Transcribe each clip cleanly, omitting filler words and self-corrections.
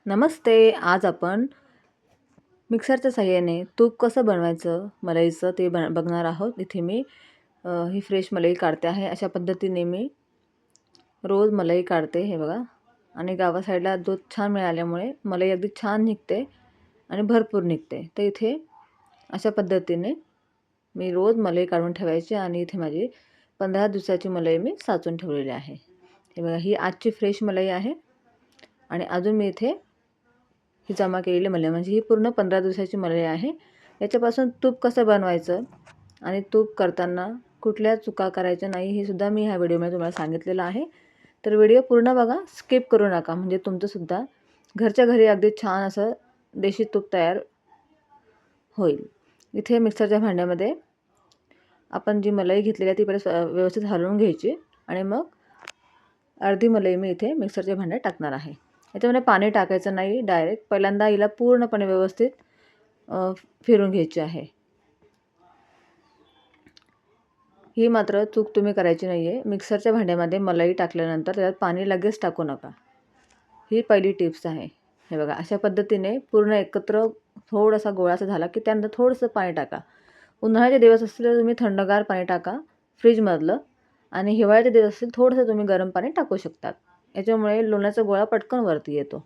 नमस्ते. आज आपण मिक्सरच्या साहाय्याने तूप कसं बनवायचं मलईचं ते बघणार आहोत. इथे मी ही फ्रेश मलई काढते आहे. अशा पद्धतीने मी रोज मलई काढते, हे बघा. आणि गावा साईडला दूध छान मिळाल्यामुळे मलई अगदी छान निघते आणि भरपूर निघते. तर इथे अशा पद्धतीने मी रोज मलई काढून ठेवायची आणि इथे माझी 15 दिवसाची मलई मी साचून ठेवलेली आहे. हे बघा, ही आजची फ्रेश मलई आहे. आणि अजून मी इथे ही जमा केलेली मलई, म्हणजे ही पूर्ण 15 दिवसाची मलई आहे. याच्यापासून तूप कसं बनवायचं आणि तूप करताना कुठल्या चुका करायच्या नाही हे सुद्धा मी ह्या व्हिडिओमध्ये तुम्हाला सांगितलेलं आहे. तर व्हिडिओ पूर्ण बघा, स्किप करू नका, म्हणजे तुमचंसुद्धा घरच्या घरी अगदी छान असं देशी तूप तयार होईल. इथे मिक्सरच्या भांड्यामध्ये आपण जी मलई घेतलेली आहे ती पहिले व्यवस्थित हलवून घ्यायची आणि मग अर्धी मलई मी इथे मिक्सरच्या भांड्यात टाकणार आहे. याच्यामध्ये पाणी टाकायचं नाही, डायरेक्ट पहिल्यांदा हिला पूर्णपणे व्यवस्थित फिरून घ्यायची आहे. ही मात्र चूक तुम्ही करायची नाही आहे. मिक्सरच्या भांड्यामध्ये मलई टाकल्यानंतर त्यात पाणी लगेच टाकू नका. ही पहिली टिप्स आहे. हे बघा, अशा पद्धतीने पूर्ण एकत्र थोडासा गोळासा झाला की त्यानंतर थोडंसं पाणी टाका. उन्हाळ्याचे दिवस असतील तर तुम्ही थंडगार पाणी टाका फ्रीजमधलं, आणि हिवाळ्याचे दिवस असतील थोडंसं तुम्ही गरम पाणी टाकू शकतात. याच्यामुळे लोण्याचा गोळा पटकन वरती येतो.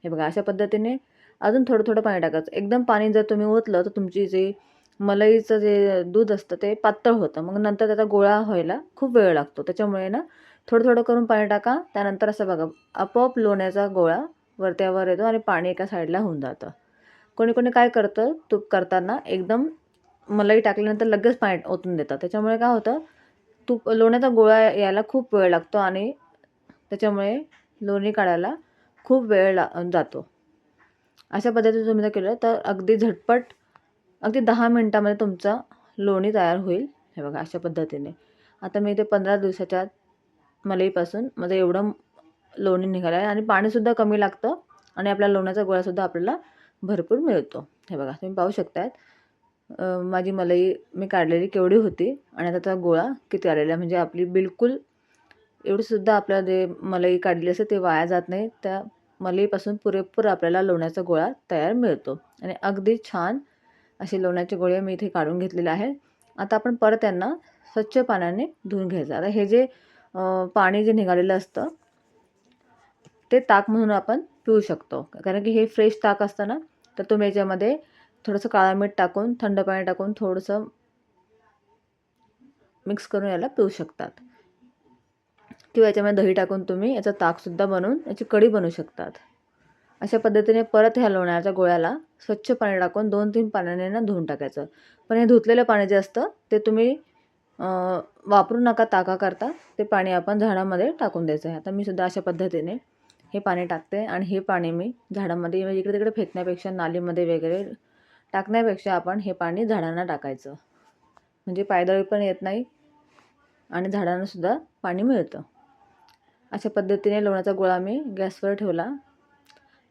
हे बघा, अशा पद्धतीने अजून थोडं थोडं पाणी टाकायचं. एकदम पाणी जर तुम्ही ओतलं तर तुमची जे मलईचं जे दूध असतं ते पातळ होतं. मग नंतर त्याचा गोळा व्हायला खूप वेळ लागतो. त्याच्यामुळे ना थोडं थोडं करून पाणी टाका. त्यानंतर असं बघा, आपोआप लोण्याचा गोळा वरत्यावर येतो आणि पाणी एका साईडला होऊन जातं. कोणी कोणी काय करतं, तूप करताना एकदम मलई टाकल्यानंतर लगेच पाणी ओतून देतात. त्याच्यामुळे काय होतं, तूप लोण्याचा गोळा यायला खूप वेळ लागतो आणि त्याच्यामुळे लोणी काढायला खूप वेळ जातो. अशा पद्धतीने तुम्ही जर केलं तर अगदी झटपट, अगदी 10 मिनिटामध्ये तुमचा लोणी तयार होईल. हे बघा, अशा पद्धतीने. आता मी इथे 15 दिवसाच्या मलईपासून माझं एवढं लोणी निघालं आहे आणि पाणीसुद्धा कमी लागतं आणि आपल्या लोण्याचा गोळासुद्धा आपल्याला भरपूर मिळतो. हे बघा, तुम्ही पाहू शकतायत माझी मलई मी काढलेली केवढी होती आणि आता त्याचा गोळा किती आलेला आहे. म्हणजे आपली बिलकुल एवढीसुद्धा आपल्याला जे मलई काढली असते ते वाया जात नाही. त्या मलईपासून पुरेपूर आपल्याला लोण्याचा गोळा तयार मिळतो आणि अगदी छान असे लोण्याचे गोळे मी इथे काढून घेतलेले आहेत. आता आपण परत त्यांना स्वच्छ पाण्याने धुवून घ्यायचं. आता हे जे पाणी जे निघालेलं असतं ते ताक म्हणून आपण पिऊ शकतो, कारण की हे फ्रेश ताक असतं ना. तर तुम्ही याच्यामध्ये थोडंसं काळं मीठ टाकून, थंड पाणी टाकून थोडंसं मिक्स करून याला पिऊ शकतात, किंवा याच्यामध्ये दही टाकून तुम्ही याचा ताकसुद्धा बनवून याची कढी बनवू शकतात. अशा पद्धतीने परत ह्या लोण्याच्या गोळ्याला स्वच्छ पाणी टाकून 2-3 पाण्याने ना धुवून टाकायचं. पण हे धुतलेलं पाणी जे असतं ते तुम्ही वापरू नका ताकाकरता. ते पाणी आपण झाडामध्ये टाकून द्यायचं आहे. आता मी सुद्धा अशा पद्धतीने हे पाणी टाकते आणि हे पाणी मी झाडामध्ये इकडे तिकडे फेकण्यापेक्षा, नालीमध्ये वगैरे टाकण्यापेक्षा आपण हे पाणी झाडांना टाकायचं. म्हणजे पायदळी पण येत नाही आणि झाडांनासुद्धा पाणी मिळतं. अशा पद्धतीने लोण्याचा गोळा मी गॅसवर ठेवला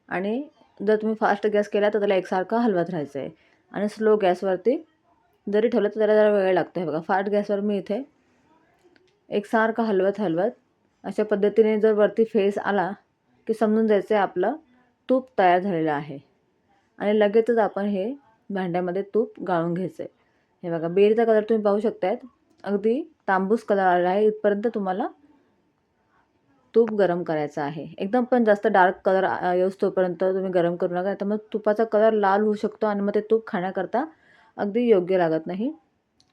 आणि जर तुम्ही फास्ट गॅस केला तर त्याला एकसारखं हलवत राहायचं आहे, आणि स्लो गॅसवरती जरी ठेवलं तर त्याला जरा वेळ लागतो. हे बघा, फास्ट गॅसवर मी इथे एकसारखं हलवत हलवत अशा पद्धतीने जर वरती फेस आला की समजून जायचं आहे आपलं तूप तयार झालेलं आहे. आणि लगेचच आपण हे भांड्यामध्ये तूप गाळून घ्यायचं आहे. हे बघा, बेरीचा कलर तुम्ही पाहू शकतायत, अगदी तांबूस कलर आलेला आहे. इथपर्यंत तुम्हाला तूप गरम करायचं आहे. एकदम पण जास्त डार्क कलर येऊस्तोपर्यंत तुम्ही गरम करू नका, तर मग तुपाचा कलर लाल होऊ शकतो आणि मग ते तूप खाण्याकरता अगदी योग्य लागत नाही.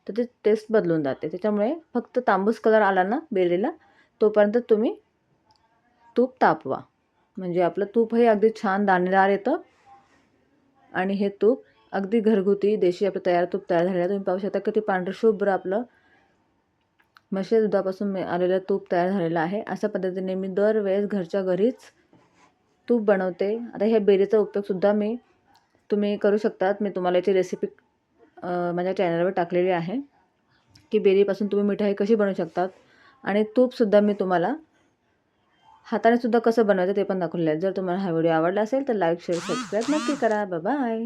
त्याची टेस्ट बदलून जाते. त्याच्यामुळे फक्त तांबूस कलर आला ना बेरीला, तोपर्यंत तुम्ही तूप तापवा. म्हणजे आपलं तूप हे अगदी छान दाणेदार येतं आणि हे तूप अगदी घरगुती देशी आपलं तयार तूप तयार झालेलं आहे. तुम्ही पाहू शकता किती पांढरशुभ्र आपलं म्हशीच्या दुधापासून आलेलं तूप तयार झालेलं आहे. अशा पद्धतीने मी दरवेळेस घरच्या घरीच तूप बनवते. आता ह्या बेरीचा उपयोगसुद्धा तुम्ही करू शकतात. मी तुम्हाला याची रेसिपी माझ्या चॅनलवर टाकलेली आहे की बेरीपासून तुम्ही मिठाई कशी बनवू शकतात, आणि तूपसुद्धा मी तुम्हाला हाताने सुद्धा कसं बनवायचं ते पण दाखवलेलं आहे. जर तुम्हाला हा व्हिडिओ आवडला असेल तर लाईक, शेअर, सबस्क्राईब नक्की करा. Bye bye.